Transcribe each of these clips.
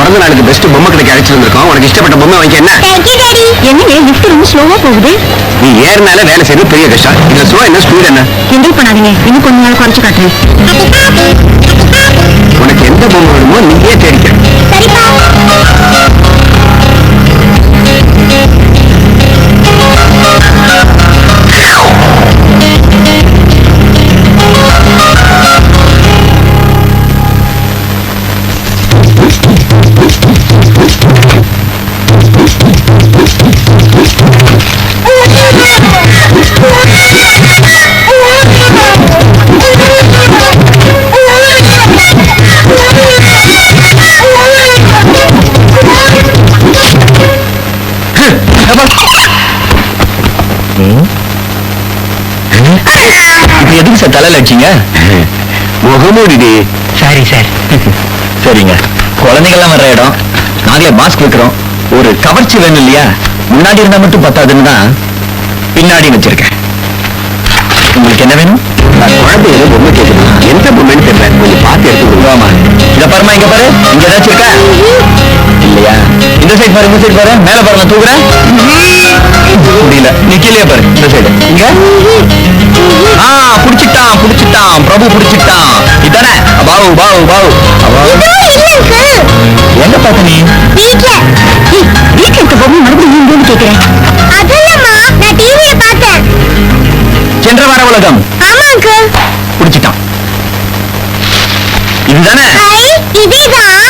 பிறந்த நாளுக்கு பெஸ்ட் பொம்மை கடைக்கு அழைச்சிட்டு வந்திருக்கோம். உனக்கு இஷ்டப்பட்ட பொம்மை வாங்கி. என்ன என்னங்க லிஃப்ட் ரொம்ப ஸ்லோவா போகுது? நீ ஏறினால வேலை செய்யறது பெரிய கஷ்டம். இந்த ஸ்லோ என்ன ஸ்பீட் என்ன? கிண்டல் பண்ணாதீங்க, இன்னும் கொஞ்ச நாள் குறைச்சு காட்டுறேன். உனக்கு எந்த பொம்மை வேணுமோ நீயே தேடிக்க. எதுக்கு சார் தலையில வச்சீங்க? முகமூடி. Sorry sir. சரிங்க, குழந்தைகள்லாம் வர்ற இடம், நாங்களே மாஸ்க் வைக்கிறோம். ஒரு கவர்ச்சி வேணும் இல்லையா? முன்னாடி இருந்தா மட்டும் பத்தாதுன்னு தான் பின்னாடி வச்சிருக்கேன். உங்களுக்கு என்ன வேணும்? குழந்தை ஏதோ பொம்மை கேட்குது. எந்த பொம்மைன்னு தெரியல, கொஞ்சம் பார்த்து எடுத்து கொடுக்காமா. இத பாருமா, இங்க பாரு, இங்க ஏதாச்சும் இருக்கா இல்லையா? இந்த சைடு பாரு, இந்த சைடு பாரு, மேல பாரு, நான் தூக்குறேன். முடியல, நீ கீழே பாரு, இந்த சைடு. இங்க புடிச்சிட்டான் புடிச்சிட்டான், பிரபு புடிச்சிட்டான். இதானே பாவு பாவு பாவு. எங்க பார்த்த நீ? வீட்ல இருக்க பொம்மை மறுபடியும் இங்கேன்னு கேட்கிறேன். அதெல்லாமா, நான் டிவியை பார்த்தேன். சென்ற வார உலகம். ஆமா அங்கிள். புடிச்சிட்டான். இதுதானே? இதேதான்.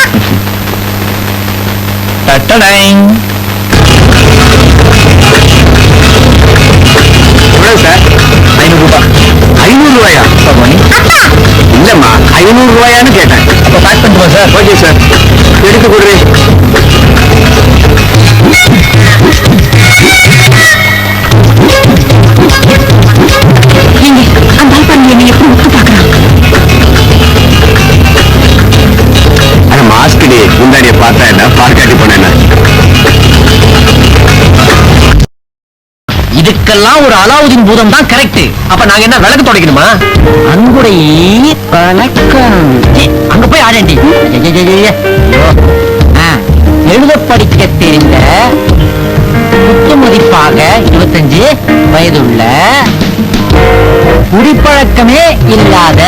டட்டடைங். எவ்வளவு சார்? 500 ரூபாய். 500 ரூபாயா? இல்லம்மா, 500 ரூபாயான்னு கேட்டேன். அப்ப பேக் பண்ணுமா சார்? ஓகே சார், எடுத்து கொடுறேன். அந்த ஆள் நீ எப்படி உத்து பாக்குறான்? ஆனா மாஸ்க் டே முந்தாடிய பார்த்தா என்ன, பார்க்காட்டி போன என்ன? இதுக்கெல்லாம் ஒரு அலாவுதீன் பூதம் தான் கரெக்ட். அப்ப நாங்க என்ன விளக்கு தொடக்கணுமா? அன்புடை வணக்கம். அங்க போய் ஆடேண்டி. எழுத படிக்க தெரிந்த, குத்து மதிப்பாக 25 வயதுள்ள, குடிப்பழக்கமே இல்லாத,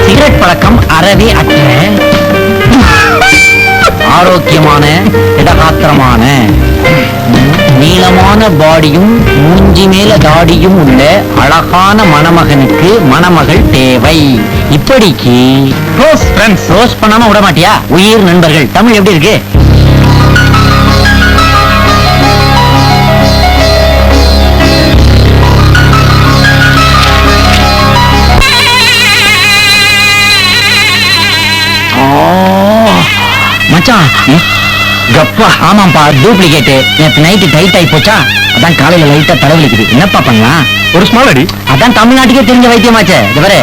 சிகரெட் பழக்கம் அறவே அற்ற, ஆரோக்கியமான, திடகாத்திரமான, நீளமான பாடியும் மூஞ்சி மேல தாடியும் உள்ள அழகான மணமகனுக்கு மணமகள் தேவை. இப்படிக்கு க்ளோஸ் ஃப்ரெண்ட்ஸ். க்ளோஸ் பண்ணாம விட மாட்டியா? உயிர் நண்பர்கள். தமிழ் எப்படி இருக்கு? மச்சான் கப்பா. ஆமாப்பா, டூப்ளிகேட். நேற்று நைட்டு டைட் ஆகி போச்சா, அதான் காலையில லைட்டா தலைவலிக்குது. என்னப்பா பண்ணலாம்? ஒரு ஸ்மால் அடி. அதான் தமிழ்நாட்டுக்கே தெரிஞ்ச வைத்தியமாச்சே. இது வர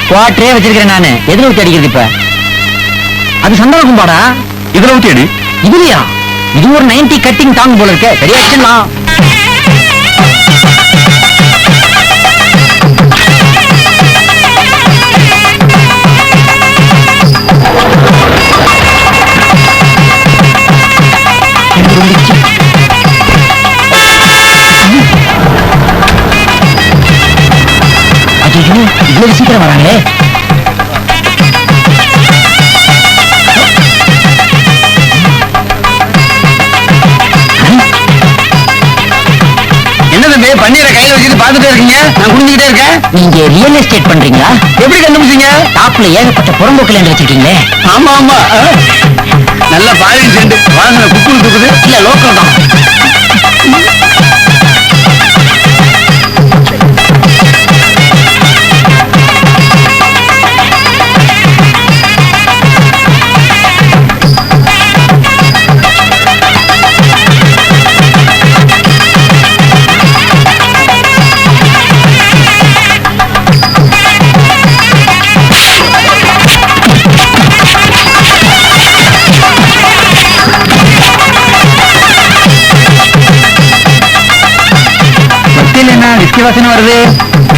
குவாட்டரே வச்சிருக்கிறேன் நானு. எதுல ஊத்தி அடிக்கிறது இப்ப? அது சந்தன கும்பாடா. இதுல ஊத்தி அடி. இதுலையா? இது ஒரு 90 கட்டிங் தாங்க போல இருக்க. சரியாச்சுங்களா? இவ்வளவு சீக்கிரம் வராங்களே. என்ன தம்பி, பன்னீரை கையில வச்சுட்டு பாத்துட்டே இருக்கீங்க? நான் குடிஞ்சுக்கிட்டே இருக்கேன். நீங்க ரியல் எஸ்டேட் பண்றீங்களா? எப்படி கண்டுபிடிச்சீங்க? டாப்ல ஏகப்பட்ட புறம்போக்கு லேண்ட் வச்சிருக்கீங்களே. ஆமா ஆமா, நல்ல பாலின் செண்டு வாங்கின குக்குள் தூக்குது. இல்ல, லோக்கல் தான். விஸ்கி வாசனை வருது.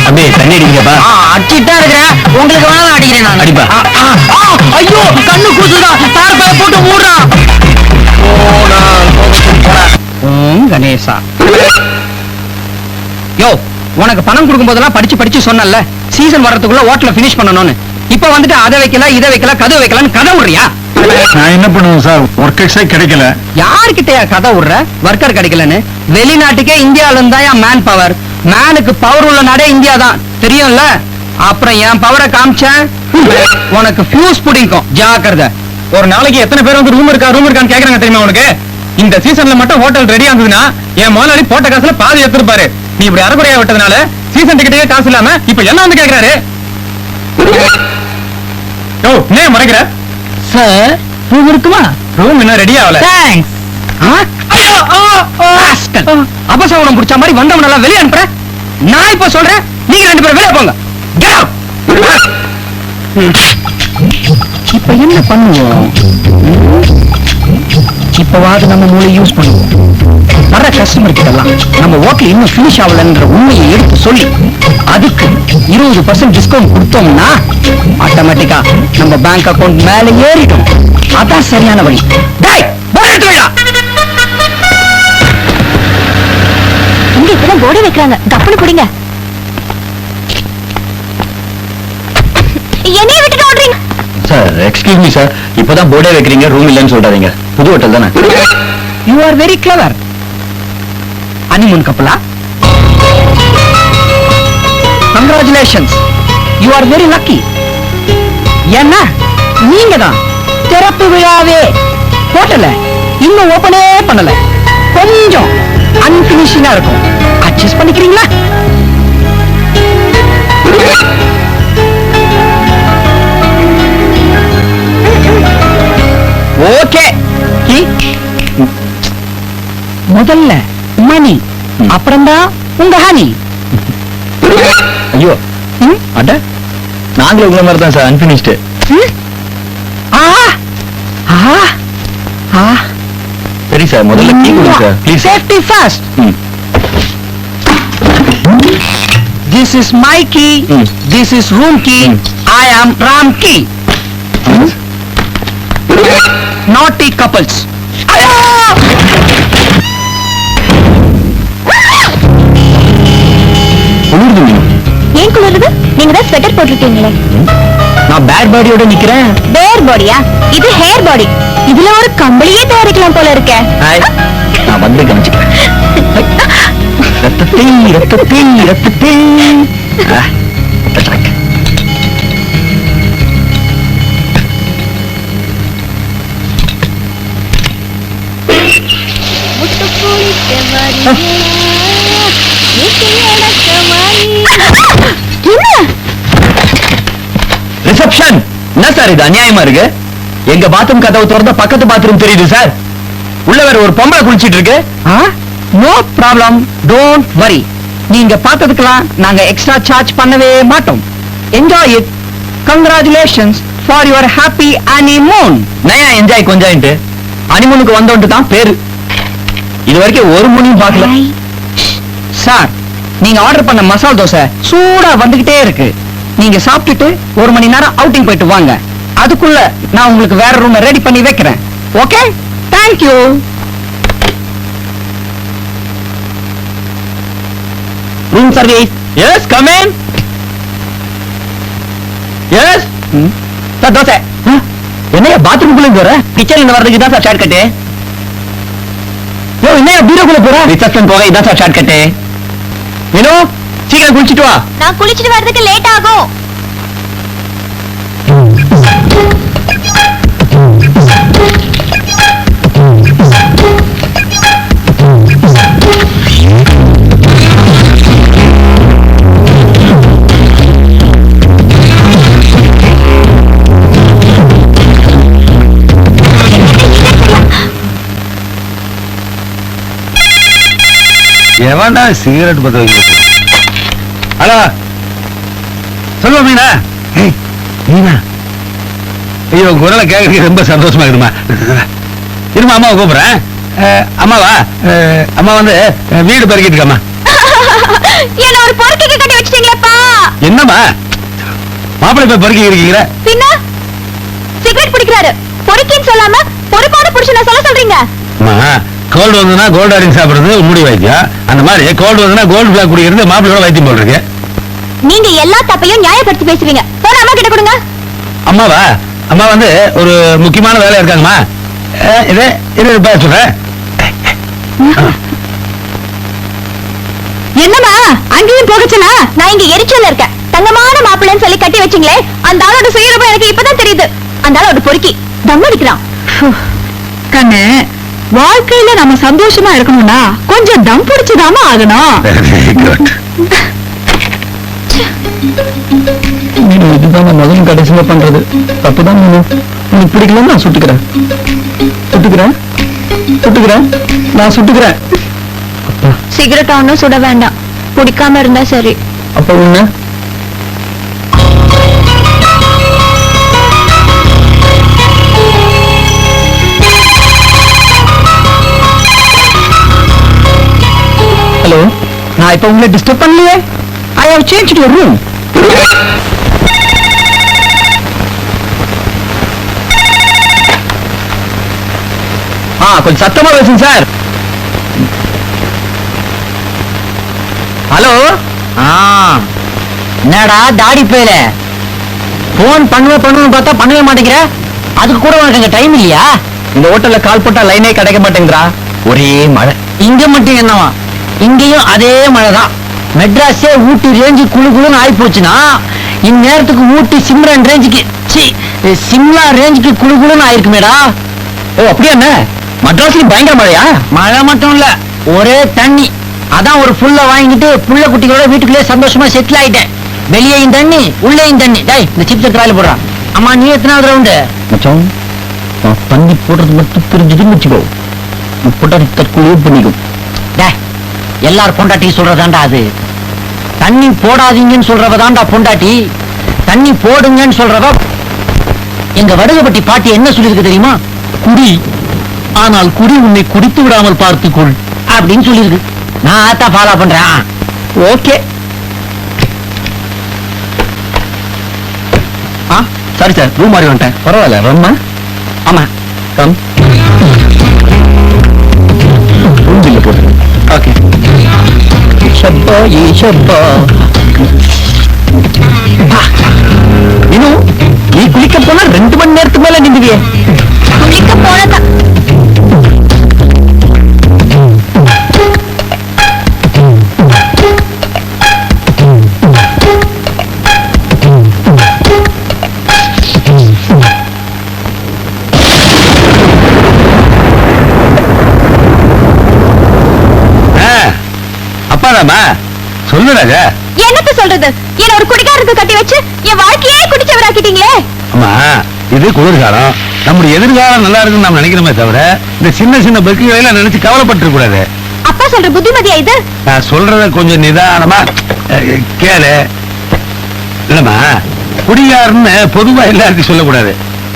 அப்படியே தண்ணி அடிங்கப்பா. அடிச்சுட்டா இருக்கிறேன், உங்களுக்கு வேணாலும் அடிக்கிறேன் நான். அடிப்பா. ஐயோ கண்ணு கூசுதா, தார் பாய போட்டு மூடுறான். ஓம் கணேசா. யோ, உனக்கு பணம் கொடுக்கும் போதெல்லாம் படிச்சு படிச்சு சொன்னல சீசன் வர்றதுக்குள்ள ஹோட்டல பினிஷ் பண்ணணும்னு. இப்ப வந்துட்டு அதை வைக்கல இதை வைக்கல கதை வைக்கலன்னு கதை விடுறியா? நான் என்ன பண்ணுவேன் சார், ஒர்க்கர்ஸே கிடைக்கல. யாருக்கிட்டயா கதை விடுற? ஒர்க்கர் கிடைக்கலன்னு. வெளிநாட்டுக்கே இந்தியால இருந்தா மேன் பவர். மேனுக்கு பவர் உள்ள நாடே இந்தியா தான், தெரியும்ல. அப்புறம் என் பவரை காமிச்சேன், உனக்கு ஃபியூஸ் புடிக்கும், ஜாக்கிரதை. ஒரு நாளைக்கு எத்தனை பேர் வந்து ரூம் இருக்கான்னு கேக்குறாங்க தெரியுமா உனக்கு? இந்த சீசன்ல மட்டும் ஹோட்டல் ரெடியா இருந்ததுன்னா என் முதலாளி போட்ட காசுல பாதி எடுத்துருப்பாரு. நீ இப்படி அறகுறையா விட்டதுனால சீசன் டிக்கெட்டே காசு இல்லாம இப்ப என்ன வந்து கேக்குறாரு? ஓ, ஏன் மறைக்கிற? சார், ரூம் இருக்குமா? ரூம் இன்னும் ரெடி ஆகல. தேங்க்ஸ். அபசகுணம் பிடிச்ச மாதிரி வந்தவன் எல்லாம் வெளியே அனுப்புற. நான் இப்ப சொல்றேன், நீங்க ரெண்டு பேரும் வெளியே போங்க. Get out. இப்ப என்ன பண்ணுவோம்? இப்பவாது நம்ம மூளை யூஸ் பண்ணுவோம். வர கஸ்டமர் கிட்டலாம் நம்ம ஹோட்டல் இன்னும் பினிஷ் ஆகலன்ற உண்மையை எடுத்து சொல்லி அதுக்கு 20% டிஸ்கவுண்ட் கொடுத்தோம்னா ஆட்டோமேட்டிக்கா நம்ம பேங்க் அக்கவுண்ட் மேல ஏறிடும். அதான் சரியான வழி. டேய், போர்டு எடுத்து வைடா. இங்க இப்பதான் போர்டே வைக்கிறாங்க, கப்புனு குடிங்க. என்னைய விட்டுட்டு ஓடுறீங்க? சார், எக்ஸ்கியூஸ் மீ சார், இப்பதான் போர்டே வைக்கிறீங்க, ரூம் இல்லைன்னு சொல்றாதீங்க. புது ஹோட்டல் தானே. You are very clever. Honeymoon கப்பலா? Congratulations, you are very lucky. ஏன்னா நீங்க தான் திறப்பு விழாவே ஹோட்டல இன்னும் ஓபனே பண்ணல. கொஞ்சம் அன்பினிஷிங்கா இருக்கும், அட்ஜஸ்ட் பண்ணிக்கிறீங்களா? ஓகே. முதல்ல மணி, அப்புறம்தான் உங்க ஹனி. ஐயோ, அட நாங்களும் உங்களை மாதிரி தான் சார், அன்பினிஷ்டு. சரி சார், முதல்ல டீ கொடுங்க sir, please. Safety first. This is my key. This is room key. I am Ram key. Naughty couples. ஏன் குளிருது? நீங்க தான் ஸ்வெட்டர் போட்டிருக்கீங்களே. நான் பேட் பாடியோட நிக்கிறேன். பேர் பாடியா? இது ஹேர் பாடி. இதுல ஒரு கம்பளியே தயாரிக்கலாம் போல இருக்க. நான் வந்து கவனிச்சுக்கிறேன். ரத்தத்தை ரத்தத்தை ரத்தத்தை. ரிசப்ஷன் என்ன சார் இது அநியாயமா இருக்கு? எங்க பாத்ரூம் கதவு திறந்தா பக்கத்து பாத்ரூம் தெரியுது சார். உள்ள வேற ஒரு பொம்பளை குளிச்சிட்டு இருக்கு. No problem, don't worry. நீங்க பார்த்ததுக்கெல்லாம் நாங்க எக்ஸ்ட்ரா சார்ஜ் பண்ணவே மாட்டோம். Enjoy it. Congratulations for your happy honeymoon. நயா என்ஜாய் கொஞ்சாயிட்டு ஹனிமூனுக்கு வந்தோன்ட்டு தான் பேரு. இது வரைக்கும் ஒரு முனியும் பார்க்கல. சார், நீங்க ஆர்டர் பண்ண மசால் தோசை சூடா வந்துகிட்டே இருக்கு. நீங்க சாப்பிட்டுட்டு 1 மணி நேரம் அவுட்டிங் போயிட்டு வாங்க. அதுக்குள்ள நான் உங்களுக்கு வேற ரூம் ரெடி பண்ணி வைக்கிறேன். Okay, thank you. Room service. Yes, come in. Yes sir, dosa. என்னையா பாத்ரூம்குள்ள போற? கிச்சன்ல வர்றதுக்கு தான் சார் ஷார்ட் கட்டு. யோ, என்னையா பீரோக்குள்ள போற? ரிசப்ஷன் போக இதான் சார் ஷார்ட் கட்டு. ஏனோ சீக்கிரம் குளிச்சிட்டு வா. நான் குளிச்சிட்டு வர்றதுக்கு லேட் ஆகும். எவன்டா சிகரெட் பத்த வைக்க? ஹலோ, சொல்லுவா மீனா. மீனா, ஐயோ குரலை கேட்கறதுக்கு ரொம்ப சந்தோஷமா இருக்குமா. இருமா, அம்மாவை கூப்பிடுறேன். அம்மாவா? அம்மா வந்து வீடு பெருக்கிட்டு இருக்கம்மா. என்ன ஒரு பொறுக்கைக்கு கட்டி வச்சிட்டீங்களப்பா. என்னம்மா மாப்பிள்ளை போய் பறிக்க இருக்கீங்களா? பின்ன சிகரெட் பிடிக்கிறாரு, பொறுக்கின்னு சொல்லாம பொறுப்பான புருஷனை சொல்ல சொல்றீங்க. அம்மா கோல்டு வந்ததுன்னா கோல்டு அடிங் சாப்பிடுறது முடி வைத்தியம், அந்த மாதிரி கோல்டு வந்ததுன்னா கோல்டு பிளாக் குடிக்கிறது மாப்பிள்ளையோட வைத்தியம் போல் இருக்கு. நீங்க எல்லா தப்பையும் நியாயப்படுத்தி பேசுவீங்க. போன அம்மா கிட்ட கொடுங்க. அம்மாவா? அம்மா வந்து ஒரு முக்கியமான வேலை இருக்காங்கம்மா. இது இது சொல்றேன். என்னம்மா அங்கேயும் போகச்சுனா? நான் இங்க எரிச்சல்ல இருக்கேன். தங்கமான மாப்பிள்ளைன்னு சொல்லி கட்டி வச்சீங்களே, அந்த ஆளோட சுயரூபம் எனக்கு இப்பதான் தெரியுது. அந்த ஆளோட பொறுக்கி தம் அடிக்கிறான். கண்ணு, வாழ்க்கையில நம்ம சந்தோஷமா இருக்கணும்னா கொஞ்சம் தம் பிடிச்சுதாம ஆகணும். இதுதான் நான் முதல்ல கடைசியில பண்றது தப்புதான். உனக்கு பிடிக்கலன்னு நான் சுட்டுக்கிறேன் நான் சுட்டுக்கிறேன். சிகரெட் ஒன்னும் சுட வேண்டாம், பிடிக்காம இருந்தா சரி. அப்ப உன்ன ஹலோ, நான் இப்ப உங்களை டிஸ்டர்ப் பண்ணலையே. I have changed your room. கொஞ்சம் சத்தமா பேசுங்க சார். ஹலோ. என்னடா தாடி பேல போன் பண்ணுவேன்னு பார்த்தா பண்ணவே மாட்டேங்கிற. அதுக்கு கூட உனக்கு டைம் இல்லையா? இந்த ஹோட்டல்ல கால் போட்டா லைனே கிடைக்க மாட்டேங்கிறா. ஒரே மழை. இங்க மட்டும் என்னவா? இங்கேயும் அதே மழைதான். மெட்ராஸே ஊட்டி ரேஞ்சு குழுன்னு ஆகி போச்சுன்னா இந்நேரத்துக்கு ஊட்டி சிம்ரன் ரேஞ்சுக்கு சிம்லா ரேஞ்சுக்கு குழுன்னு ஆயிருக்குமேடா. ஓ அப்படியா? என்ன மெட்ராஸ்ல பயங்கர மழையா? மழை மட்டும் இல்ல, ஒரே தண்ணி. அதான் ஒரு புல்ல வாங்கிட்டு புள்ள குட்டிகளோட வீட்டுக்குள்ளே சந்தோஷமா செட்டில் ஆயிட்டேன். வெளியேயும் தண்ணி உள்ளேயும் தண்ணி. டேய் இந்த சிப்ஸ் எடுத்து போடுறான். அம்மா நீ எத்தனாவது ரவுண்டு? மச்சான் நான் தண்ணி போடுறது மட்டும் தெரிஞ்சதுன்னு வச்சுக்கோ, பொண்டாட்டி தற்கொலையே பண்ணிக்கும். டேய் எல்லாரும் பொண்டாட்டி சொல்றதாண்டா அது. தண்ணி போடாதீங்கன்னு சொல்றவதாண்டா பொண்டாட்டி. தண்ணி போடுங்கன்னு சொல்றவ. எங்க வடுகப்பட்டி பாட்டி என்ன சொல்லிருக்கு தெரியுமா? குடி, ஆனால் குடி உன்னை குடித்து விடாமல் பார்த்துக்கொள் அப்படின்னு சொல்லியிருக்கு. நான் ஆத்தா ஃபாலோ பண்றேன். ஓகே. சாரி சார், ரூம் மாறி வந்துட்டேன். பரவாயில்ல. ரம்மா? ஆமா கம். ரூம் பில்ல போட்டு. ஓகே. ஷப்பா ஷப்பா. இன்னும் நீ குளிக்க போனா 2 மணி நேரத்துக்கு மேல நின்றுவியே. குளிக்க போனதா? அப்பாதாமா சொல்லுறாங்க. என்னத்த சொல்றது? என்ன ஒரு குடிகாரருக்கு கட்டி வச்சு என் வாழ்க்கையே குடிச்சவராக்கிட்டீங்களே. அம்மா இது குளிர்காலம், நம்முடைய எதிர்காலம் நல்லா இருக்குன்னு நாம் நினைக்கிறோமே தவிர இந்த சின்ன சின்ன பெக்குகளை நினைச்சு கவலைப்பட்டு கூடாது. அப்பா சொல்ற புத்திமதியா இது? நான் சொல்றத கொஞ்சம் நிதானமா கேளு. இல்லம்மா, குடியாருன்னு பொதுவா எல்லாருக்கும் சொல்லக்கூடாது.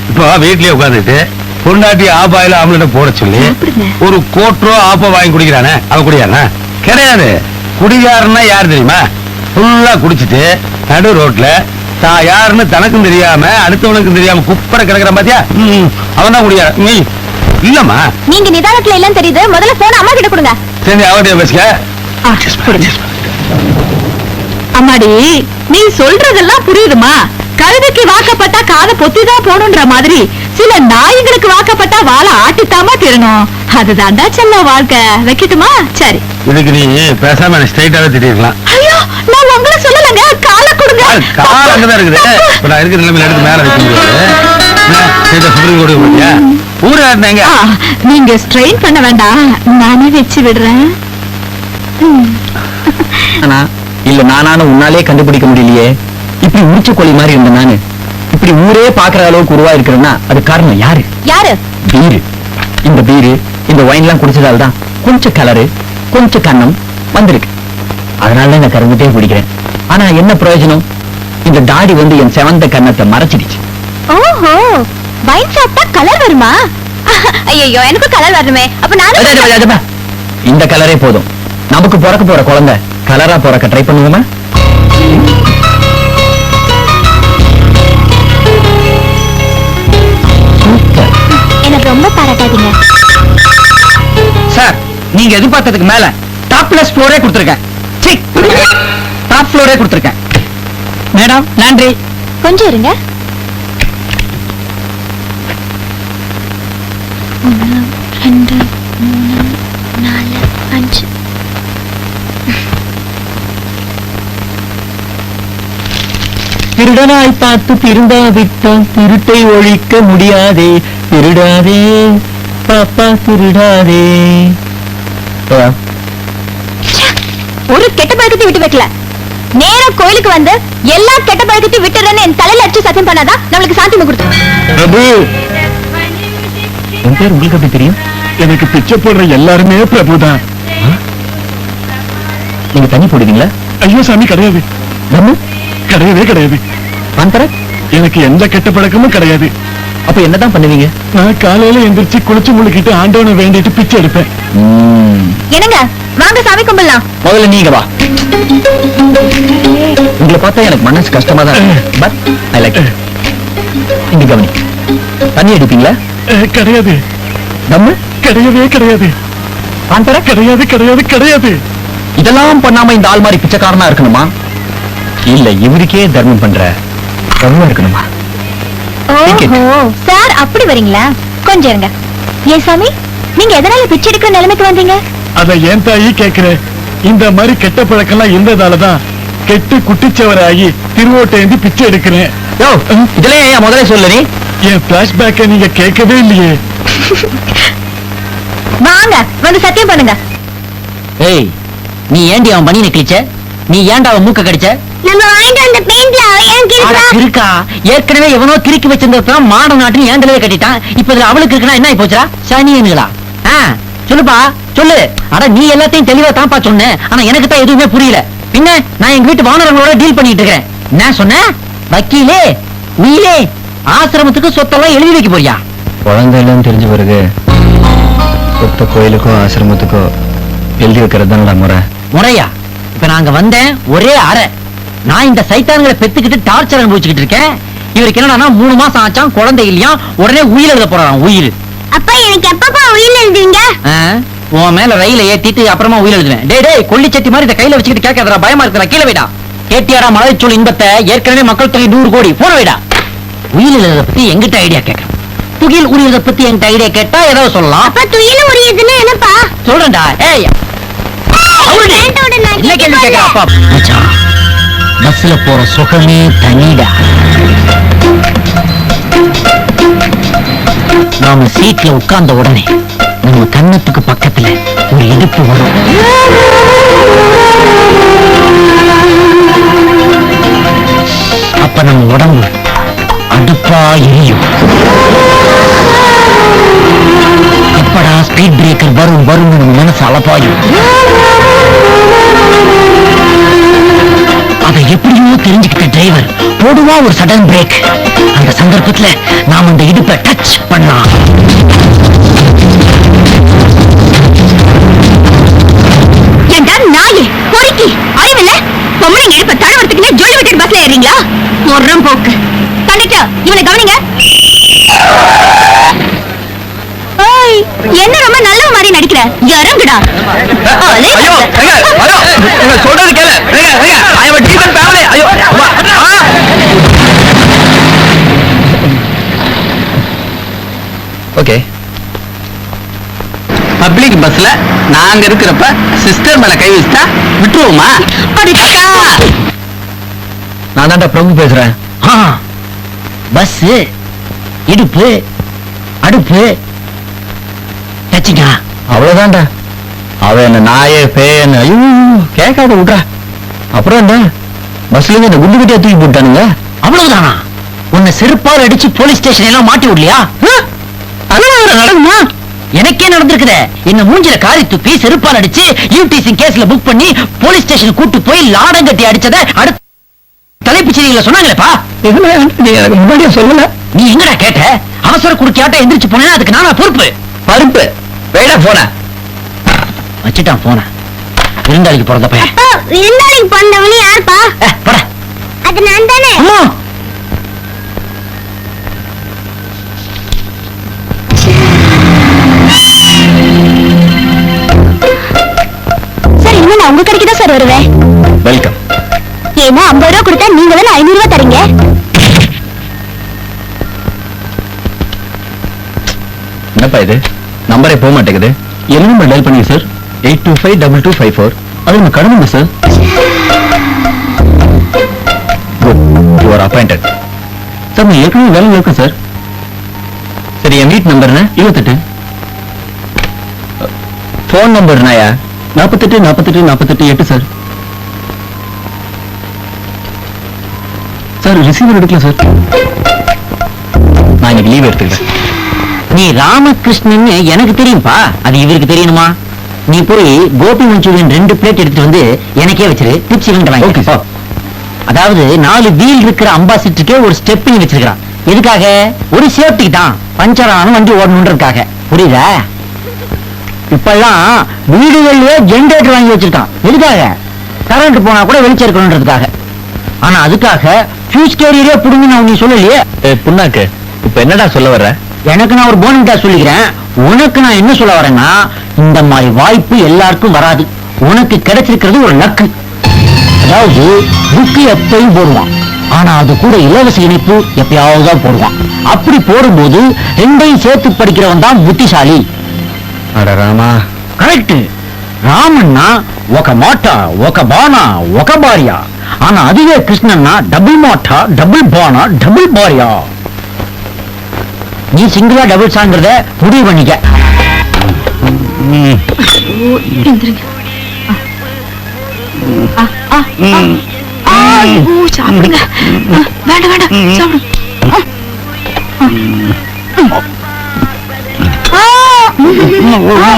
இப்போ வீட்லயே உட்காந்துட்டு பொண்டாட்டி ஆப்பாயில ஆம்லெட்ட போட சொல்லி ஒரு கோட்டரோ ஆப்போ வாங்கி குடிக்கிறானே அவன் குடியாரனா? கிடையாது. குடியாருன்னா யார் தெரியுமா? ஃபுல்லா குடிச்சிட்டு நடு ரோட்ல தான் யாருன்னு தனக்கும் தெரியாம அடுத்தவனுக்கும் தெரியாம குப்பரை கிடக்குறான் பாத்தியா, அவன் தான் குடியார. நீ இல்லம்மா, நீங்க நிதானத்துல இல்லன்னு தெரியுது. முதல்ல போன் அம்மா கிட்ட கொடுங்க. சரி அவகிட்ட பேசுக. அம்மாடி, நீ சொல்றதெல்லாம் புரியுதுமா? கழுதைக்கு வாக்கப்பட்டா காதை பொத்திதான் போடுன்ற மாதிரி சில நாய்களுக்கு வாக்கப்பட்டா வாழை ஆட்டித்தாமா திரணும். அதுதான்டா செல்ல வாழ்க்கை. வைக்கட்டுமா? சரி. இதுக்கு நீ பேசாம ஸ்ட்ரைட்டாவே திட்டிருக்கலாம். ஐயோ, நான் உங்களை சொல்லலங்க. காலை கொடுங்க. கால் அங்கதான் இருக்குது. இப்ப நான் இருக்கிற நிலைமையில எடுத்து மேல வைக்க முடியாது. சுப்ரீம் கோர்ட்டுக்கு போட்டியா? ஊரா இருந்தாங்க. நீங்க ஸ்ட்ரெயின் பண்ண வேண்டாம், நானே வச்சு விடுறேன். இல்ல நானாலும் உன்னாலே கண்டுபிடிக்க முடியலையே. இப்படி உரிச்ச கோழி மாதிரி இருந்த நானு இப்படி ஊரே பாக்குற அளவுக்கு உருவா இருக்கிறேன்னா அது காரணம் யாரு? யாரு? பீரு. இந்த பீரு இந்த ஒயின் எல்லாம் குடிச்சதால தான் கொஞ்சம் கலரு கொஞ்சம் கண்ணம் வந்திருக்கு. அதனால நான் கருந்துட்டே குடிக்கிறேன். ஆனா என்ன பிரயோஜனம்? இந்த தாடி வந்து என் செவந்த கண்ணத்தை மறைச்சிடுச்சு. ஓஹோ, வைன் சாப்பிட்டா கலர் வருமா? ஐயோ, எனக்கு கலர் வரணுமே. அப்ப நான் இந்த கலரே போதும். நமக்கு பிறக்க போற குழந்தை கலரா பிறக்க ட்ரை பண்ணுவோமா? காட்டாதீங்க. சார் நீங்க எதிர்பார்த்ததுக்கு மேல டாப்லெஸ் ஃப்ளோரே கொடுத்துருக்கேன். டாப் ஃப்ளோரே கொடுத்துருக்கேன். மேடம் நன்றி. கொஞ்சம் இருங்க. 1 2 3 4 5. திருடனாய் பார்த்து திருந்தாவிட்டால் திருட்டை ஒழிக்க முடியாதே. திருடாதே பாப்பா திருடாதே. ஒரு கெட்ட பழக்கத்தை விட்டு வைக்கல. நேரா கோயிலுக்கு வந்து எல்லா கெட்ட பழக்கத்தையும் விட்டுறேன்னு என் தலையில அடிச்சு சத்தியம் பண்ணாதான் நம்மளுக்கு சாந்தி முகூர்த்தம். பிரபு என் பேர் உங்களுக்கு எப்படி தெரியும்? எனக்கு பிச்சை போடுற எல்லாருமே பிரபுதான். நீங்க தண்ணி போடுவீங்களா? ஐயோ சாமி, கிடையாது. தம்மு கிடையவே கிடையாது. பாந்தர எனக்கு எந்த கெட்ட பழக்கமும் கிடையாது. அப்ப என்னதான் பண்ணுவீங்க? நான் காலையில எந்திரிச்சு குளிச்சு முழுக்கிட்டு ஆண்டவனை வேண்டிட்டு பிச்சை எடுப்பேன். என்னங்க வாங்க சாமி கும்பிடலாம். முதல்ல நீங்க வா. உங்களை பார்த்தா எனக்கு மனசு கஷ்டமா தான் இருக்கு. But I like it. இங்க கவனி. தண்ணி எடுப்பீங்களா? கிடையாது. தம்மு கிடையவே கிடையாது. பாந்தர கிடையாது கிடையாது கிடையாது. இதெல்லாம் பண்ணாம இந்த ஆள் மாதிரி பிச்சைக்காரனா இருக்கணுமா, இல்ல இவருக்கே தர்மம் பண்ற பிரபுவா இருக்கணுமா? ஓஹோ சார், அப்படி வரீங்களா? கொஞ்சம் இருங்க. ஏன் சாமி, நீங்க எதனால பிச்சை எடுக்கிற நிலைமைக்கு வந்தீங்க? அத ஏன் தாயி கேக்குற? இந்த மாதிரி கெட்ட பழக்கம்லாம் இருந்ததாலதான் கெட்டு குட்டிச்சவராகி திருவோட்டேந்தி பிச்சை எடுக்கிறேன். யோ, இதுல ஏன் முதல்ல சொல்லு? நீ என் பிளாஷ்பேக்க நீங்க கேட்கவே இல்லையே. வாங்க வந்து சத்தியம் பண்ணுங்க. ஏய், நீ ஏண்டி அவன் பண்ணி கிழிச்ச? நீ ஏன்டா அவன் மூக்க கடிச்ச? நம்ம வாங்கிட்டு வந்த பெயிண்ட்ல ஏன் கிறுக்கா? இருக்கா? ஏற்கனவே எவனோ கிறுக்கி வச்சிருந்தான் மாட நாட்டின் ஏந்தலே கட்டிட்டான். இப்ப இதுல அவளுக்கு இருக்குன்னா என்ன ஆயி போச்சுடா? சனியனுங்களா? சொல்லுப்பா சொல்லு. அட நீ எல்லாத்தையும் தெளிவா தான்ப்பா சொன்ன. ஆனா எனக்கு தான் எதுவுமே புரியல. பின்ன நான் எங்க வீட்டு வானரங்களோட டீல் பண்ணிட்டு இருக்கேன். என்ன சொன்ன? வக்கீலே நீயே ஆசிரமத்துக்கு சொத்தெல்லாம் எழுதி வைக்க போறியா? குழந்தை எல்லாம் தெரிஞ்ச பிறகு சொத்த கோயிலுக்கோ ஆசிரமத்துக்கோ எழுதி வைக்கிறது தான் முறை. முறையா? இப்ப நாங்க வந்தேன் ஒரே அறை. நான் இந்த சைத்தான்களை பெத்துக்கிட்டு டார்ச்சர் அனுபவிச்சுக்கிட்டு இருக்கேன். இவருக்கு என்னன்னா 3 மாசம் ஆச்சான், குழந்தை இல்லையா, உடனே உயிர் எழுத போறான். உயிர் அப்பா எனக்கு எப்பப்பா உயிர் எழுதுவீங்க? உன் மேல ரயில ஏத்திட்டு அப்புறமா உயிர் எழுதுவேன். டேய் டேய், கொல்லிச்சட்டி மாதிரி இதை கையில வச்சுக்கிட்டு கேட்காதடா, பயமா இருக்குடா. கீழே வைடா. கேட்டியாரா மலைச்சொல் இன்பத்தை? ஏற்கனவே மக்கள் தொகை 100 கோடி. போன வைடா. உயிர் எழுத பத்தி எங்கிட்ட ஐடியா கேட்க, துகில் உரியத பத்தி என்கிட்ட ஐடியா கேட்டா ஏதாவது சொல்லலாம். அப்ப துயில உரியதுன்னு என்னப்பா? சொல்றேன்டா. ஏய் என்ன கேள்வி கேட்கறாப்பா? மச்சான், பஸ்ல போற சுகமே தனிடா. நாம சீட்ல உட்கார்ந்த உடனே நம்ம கண்ணத்துக்கு பக்கத்துல ஒரு இடுப்பு வரும். அப்ப நம்ம உடம்பு அடுப்பா எரியும். எப்படா ஸ்பீட் பிரேக்கர் வரும் வரும் நம்ம மனசு அலப்பாயும். அதை எப்படியோ தெரிஞ்சுக்கிட்ட டிரைவர் போடுவா ஒரு சடன் பிரேக். அந்த சந்தர்ப்பத்துல நாம அந்த இடுப்பை டச் பண்ணலாம். ஏண்டா நாயே பொறுக்கி அறிவில்ல? பொம்பளைங்க இடுப்ப தழுவறதுக்குன்னு ஜோலி விட்டு பஸ்ல ஏறீங்களா? மொர்றம் போக்கு. கண்டிட்டா இவனை கவனிங்க. ஓய், என்ன ரொம்ப நல்ல மாதிரி நடிக்கிற? இறங்குடா. சொல்றது கேளு. ஓகே, பப்ளிக் பஸ்ல நாங்க இருக்கிறப்ப சிஸ்டர் மேல கை வச்சா விட்டுருவோமா? நான் தான்டா பிரபு பேசுறேன். பஸ் இடுப்பு அடுப்பு டச்சிங்கா அவ்வளவுதான்டா. அவ என்ன நாயே பேன்னு ஐயோ கேட்காத விட்றா. அப்புறம் என்ன பஸ்ல இருந்து இந்த குண்டு குட்டியா தூக்கி போட்டானுங்க. அவ்வளவுதானா? உன்னை செருப்பால் அடிச்சு போலீஸ் ஸ்டேஷன் எல்லாம் மாட்டி விடலையா? அதெல்லாம் நடக்குமா? எனக்கே நடந்திருக்குதே. என்ன மூஞ்சில காரி துப்பி செருப்பால் அடிச்சு யூடிசிங் கேஸ்ல புக் பண்ணி போலீஸ் ஸ்டேஷன் கூட்டு போய் லாடம் கட்டி அடிச்சத அடுத்த தலைப்பு செய்தியில சொன்னாங்களேப்பா. நீ எனக்கு முன்னாடியே சொல்லல. நீ எங்கடா கேட்ட? அவசர குறுக்கியாட்ட எந்திரிச்சு போனேன், அதுக்கு நானா பொறுப்பு? பருப்பு வேடா போன வச்சுட்டான் போன. விருந்தாளிக்கு பிறந்த பையன். அப்பா விருந்தாளிக்கு பிறந்தவனே யாருப்பா? போடா. அது நான் தானே. அம்மா எப்பவுமே நான் உங்க கடைக்கு தான் சார் வருவேன். வெல்கம். ஏன்னா 50 ரூபா கொடுத்தா நீங்க தானே 500 ரூபா தரீங்க. என்னப்பா இது நம்பரே போக மாட்டேங்குது. என்ன நம்பர் டயல் பண்ணீங்க சார்? 825224. அது நம்ம கடமை sir. Good, you are appointed. Sir நான் ஏற்கனவே வேலையில் இருக்கேன் சார். சரி, என் வீட் நம்பர் என்ன? 28. ஃபோன் நம்பர் என்னயா? 48 48 48 8 சார். சார் ரிசீவர் எடுக்கல சார். நான் இன்னைக்கு லீவ் எடுத்துக்கிறேன். நீ ராமகிருஷ்ணன் எனக்கு தெரியும்பா, அது இவருக்கு தெரியணுமா? நீ போய் கோபி மஞ்சூரியன் 2 பிளேட் எடுத்துட்டு வந்து எனக்கே வச்சிரு. டிப்ஸ் இவங்க Okay, வாங்கி. sir. அதாவது 4 வீல் இருக்கிற அம்பாசிடருக்கே ஒரு ஸ்டெப் வச்சிருக்கான். எதுக்காக? ஒரு சேஃப்டிக்கு தான். பஞ்சர் ஆன வண்டி ஓடணுன்றதுக்காக. புரியுதா? இப்பெல்லாம் வீடுகளிலே ஜெனரேட்டர் வாங்கி வச்சிருக்கான். எதுக்காக? கரண்ட் போனா கூட வெளிச்சம் இருக்கணுன்றதுக்காக. ஆனா அதுக்காக ஃபியூஸ் கேரியரே புடுங்கி நான் நீ சொல்லலையே. புண்ணாக்கு, இப்ப என்னடா சொல்ல வர்ற? எனக்கு நான் ஒரு போனட்டா சொல்லிக்கிறேன். உனக்கு நான் என்ன சொல்ல வரேன்னா, இந்த மாதிரி வாய்ப்பு எல்லாருக்கும் வராது. உனக்கு கிடைச்சிருக்கிறது ஒரு லக்கு. அதாவது புக்கு எப்பயும் போடுவான், ஆனா அது கூட இலவச இணைப்பு எப்பயாவது தான் போடுவான். அப்படி போடும்போது 2ஐயும் சேர்த்து படிக்கிறவன் தான் புத்திசாலி. அட ராமா, கரெக்ட். ராமன்னா ఒక మాట ఒక బాణ ఒక భార్య. ஆனா அதுவே கிருஷ்ணன்னா டபுள் மாட்டா டபுள் பானா டபுள் பாரியா. நீ சிங்கிளா டபுள் சாங்கிறத முடிவு பண்ணிக்க. சாப்பிடுங்க. வேண்டாம் வேண்டாம் சாப்பிடு.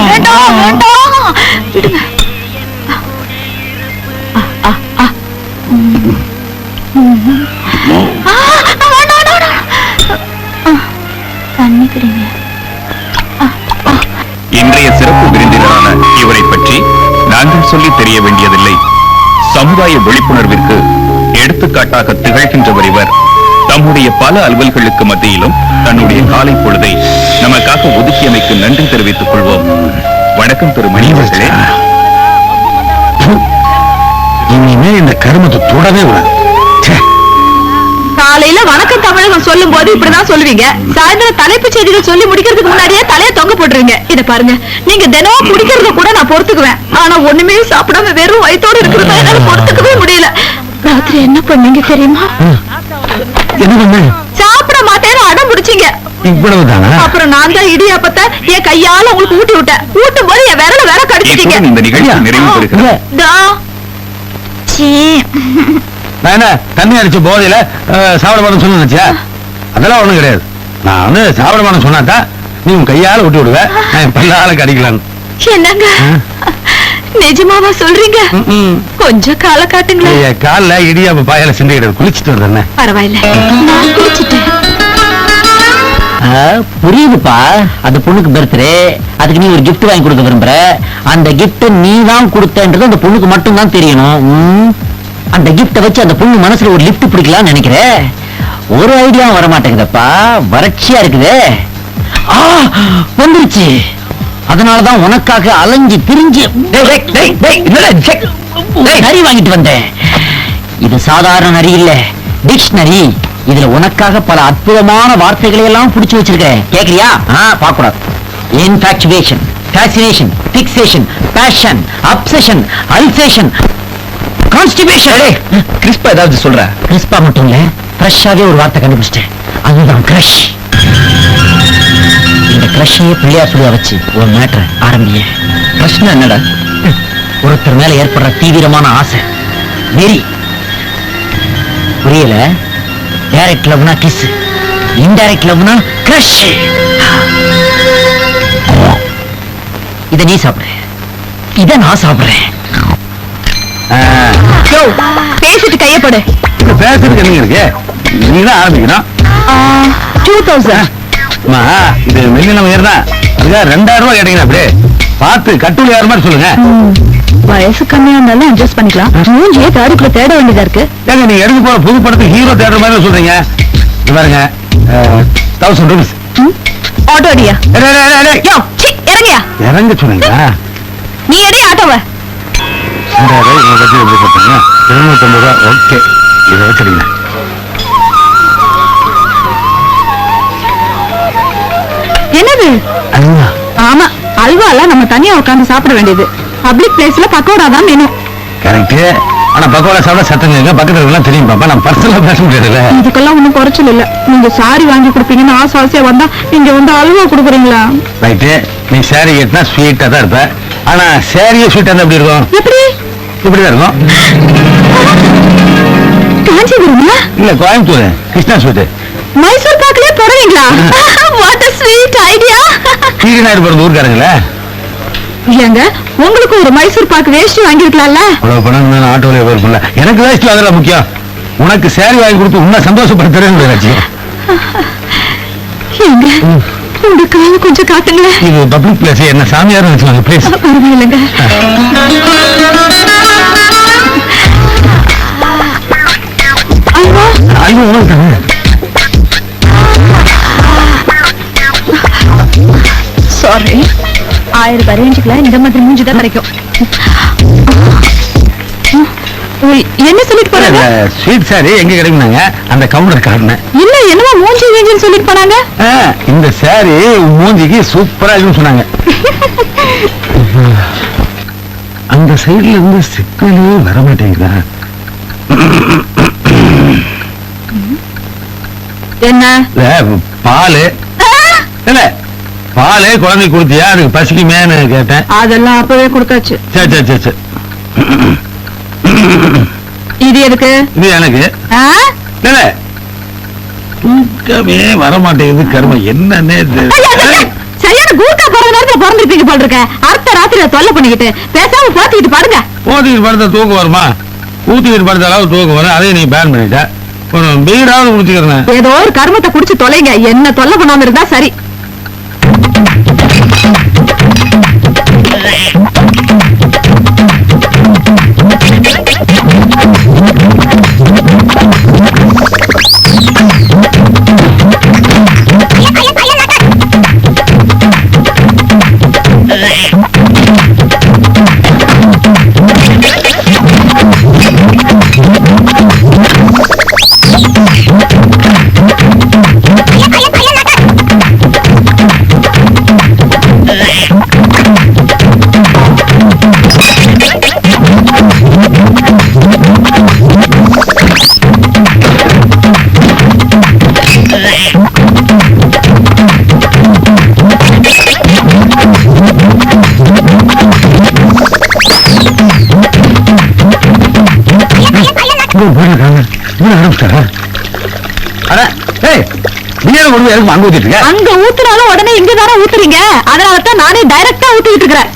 வேண்டாம் வேண்டாம் விடுங்க. தண்ணி குடிங்க. இன்றைய சிறப்பு விருந்தினரான இவரை பற்றி நாங்கள் சொல்லி தெரிய வேண்டியதில்லை. சமுதாய விழிப்புணர்விற்கு எடுத்துக்காட்டாக திகழ்கின்றவர் இவர். தம்முடைய பல அலுவல்களுக்கு மத்தியிலும் தன்னுடைய காலை பொழுதை நமக்காக ஒதுக்கியமைக்கு நன்றி தெரிவித்துக் கொள்வோம். வணக்கம் திரு மணி அவர்களே. இனிமே இந்த கருமத்தை தொடவே விடாது. காலையில வணக்கம் தமிழகம் சொல்லும் போது இப்படிதான் சொல்லுவீங்க. சாயந்தரம் தலைப்புச் செய்திகள் சொல்லி முடிக்கிறதுக்கு முன்னாடியே தலைய தொங்க போட்டுருவீங்க. இத பாருங்க, நீங்க தினம் குடிக்கிறத கூட நான் பொறுத்துக்குவேன். ஆனா ஒண்ணுமே சாப்பிடாம வெறும் வயித்தோடு இருக்கிறத என்னால பொறுத்துக்கவே முடியல. ராத்திரி என்ன பண்ணீங்க தெரியுமா? என்ன பண்ண? சாப்பிட மாட்டேன்னு அடம் பிடிச்சீங்க. இவ்வளவுதானா? அப்புறம் நான் தான் இடியாப்பத்தை என் கையால உங்களுக்கு ஊட்டி விட்டேன். ஊட்டும் போது என் விரல வேற கடிச்சிட்டீங்க. இத்துடன் இந்த நிகழ்ச்சி நிறைவு பெறுகிறது. நான் என்ன தண்ணி அடிச்ச போதையில சாப்பிட மாட்டேன்னு சொன்ன நினைச்சியா? அதெல்லாம் ஒண்ணும் கிடையாது. நான் வந்து சாப்பிட மாட்டேன்னு சொன்னாதான் நீ உன் கையால ஊட்டி விடுவேன். நான் பல்லால கடிக்கலாம். என்னங்க நிஜமாவா சொல்றீங்க? கொஞ்சம் கால காட்டுங்களேன். கால்ல இடியாப்ப பாயால சிந்திக்கிறது. குளிச்சுட்டு வருது. பரவாயில்ல, நான் குளிச்சுட்டேன். புரியுதுப்பா, அது பொண்ணுக்கு பர்த்டே. அதுக்கு நீ ஒரு gift வாங்கி கொடுக்க விரும்புற. அந்த gift நீ தான் கொடுத்தன்றது அந்த பொண்ணுக்கு மட்டும் தான் தெரியணும். அந்த gift வச்சு அந்த பொண்ணு மனசுல ஒரு லிஃப்ட் பிடிக்கலாம்னு நினைக்கிறேன். ஒரு ஐடியாவும் வர மாட்டேங்குதப்பா, வறட்சியா இருக்குதே. வந்துருச்சு. அதனாலதான் உனக்காக அலைஞ்சு திரிஞ்சு நரி வாங்கிட்டு வந்தேன். இது சாதாரண நரி இல்ல, டிக்ஷனரி. இதுல உனக்காக பல அற்புதமான வார்த்தைகளை எல்லாம் புடிச்சு வச்சிருக்கேன். கேக்குறியா? பார்க்க கூடாது. Infatuation, fascination, fixation, passion, obsession, Alsatian, constipation. கிறிஸ்பா ஏதாவது சொல்ற? கிறிஸ்பா மட்டும் இல்ல, ஃப்ரெஷ்ஷாவே ஒரு வார்த்தை கண்டுபிடிச்சிட்டேன். அதுதான் கிரஷ். இந்த கிரஷையே பிள்ளையா சொல்லியா வச்சு ஒரு மேட்டர் ஆரம்பிய. கிரஷ்னா என்னடா? ஒருத்தர் மேல ஏற்படுற தீவிரமான ஆசை, வெறி. புரியல? டைரக்ட் லவ்னா கிஸ், இன்டைரக்ட் லவ்னா கிரஷ். இத நீ சாப்பிடு, இத நான் சாப்பிடுறேன். பேசிட்டு கையப்படு. இப்ப பேசுறதுக்கு என்னங்க இருக்கு? நீதான் ஆரம்பிக்கணும். 2000. இது மெல்லின உயர் தான். அதுக்காக 2000 ரூபாய் கேட்டீங்கன்னா அப்படியே பார்த்து கட்டுல ஏற மாதிரி சொல்லுங்க. வயசு கம்மியா இருந்தாலும் அட்ஜஸ்ட் பண்ணிக்கலாம். மூஞ்சியே தாடிக்குள்ள தேட வேண்டியதா இருக்கு. ஏங்க நீங்க எடுக்க போற புது படத்துக்கு ஹீரோ தேடுற மாதிரி சொல்றீங்க. இது பாருங்க, 1000 ரூபீஸ். ஆட்டோ அடியா? இறங்கியா? இறங்க சொன்னீங்களா? நீ எடி ஆட்டோவ. இவங்க பத்தி எப்படி போட்டாங்க 250 ரூபா ஓகே இதை வச்சுருங்க என்னது அல்வா ஆமா அல்வால நம்ம தனியா உட்கார்ந்து சாப்பிட வேண்டியது பப்ளிக் பிளேஸ்ல பக்கோடா தான் வேணும் கரெக்ட் ஆனா பக்கோடா சாப்பிட சத்தம் கேட்க பக்கத்துல எல்லாம் தெரியும் பாப்பா நான் பர்சனலா பேச முடியாதுல்ல இதுக்கெல்லாம் ஒண்ணும் குறைச்சல் இல்ல நீங்க சாரி வாங்கி கொடுப்பீங்கன்னு ஆசை ஆசையா வந்தா நீங்க வந்து அல்வா கொடுக்குறீங்களா ரைட்டு நீ சாரி கட்டினா ஸ்வீட்டா தான் இருப்ப ஆனா சாரியே ஸ்வீட்டா இருந்தா எப்படி இருக்கும் எப்படி இப்படிதான் இருக்கும் காஞ்சிபுரமா இல்ல கோயம்புத்தூர் கிருஷ்ணா ஸ்வீட் மைசூர் பாக்குலயே போடுவீங்களா வாட் a sweet ஐடியா கீழநாடு பிறந்த ஊருக்காரங்களே ஏங்க உங்களுக்கு ஒரு மைசூர் பாக்கு வேஷ்டி வாங்கி இருக்கலாம்ல அவ்வளவு பணம் நான் ஆட்டோல போயிருப்பேன்ல எனக்கு வேஸ்ட் அதெல்லாம் முக்கியம் உனக்கு சாரி வாங்கி கொடுத்து உன்ன சந்தோஷப்படுத்துறேன்னு லட்சியம் ஏங்க உங்க கால கொஞ்சம் காட்டுங்களேன் இது பப்ளிக் பிளேஸ் என்ன சாமியார் நினைச்சுவாங்க ப்ளீஸ் பரவாயில்லைங்க அல்வா ஐயோ உனக்கு தானே சாரி 1000 ரூபாய் ரேஞ்சுக்குள்ள இந்த மாதிரி மூஞ்சிதான் கிடைக்கும் என்ன சொல்லிட்டு போறாங்க ஸ்வீட் சாரி எங்க கிடைக்குனாங்க அந்த கவுண்டர் காரணம் இல்ல என்னவோ மூஞ்சி வேஞ்சின்னு சொல்லிட்டு போனாங்க இந்த சாரி மூஞ்சிக்கு சூப்பரா இருக்குன்னு சொன்னாங்க அந்த சைடுல இருந்து சிக்கலே வர மாட்டேங்குதா என்ன பாலு இல்ல பாலு குழந்தை கொடுத்தியா அதுக்கு பசிக்குமேன்னு கேட்டேன் அதெல்லாம் அப்பவே கொடுத்தாச்சு சரி சரி சரி சரி இது எதுக்கு இது எனக்கு ஆ? இல்ல தூக்கமே வர மாட்டேங்குது கருமம் என்னன்னே ஐயா, சரியான கூர்க்கா பிறந்த நேரத்துல பிறந்திருப்பீங்க போல் இருக்க அடுத்த ராத்திரில தொல்லை பண்ணிக்கிட்டு பேசாம போத்திக்கிட்டு பாருங்க ஊத்திக்கிட்டு படுத்த தூக்கம் வருமா ஊத்திக்கிட்டு படுத்த அளவு தூக்கம் வரும் அதையும் நீ பேன் பண்ணிட்ட ஒரு பீடாவது குடிச்சுக்கிறேன் ஏதோ ஒரு கர்மத்தை குடிச்சு தொலைங்க என்ன தொல்லை பண்ணாம இருந்தா சரி அங்க ஊத்துனாலும் உடனே இங்க தானே ஊத்துறீங்க அதனாலதான் நானே டைரக்டா ஊத்திட்டு இருக்கிறேன்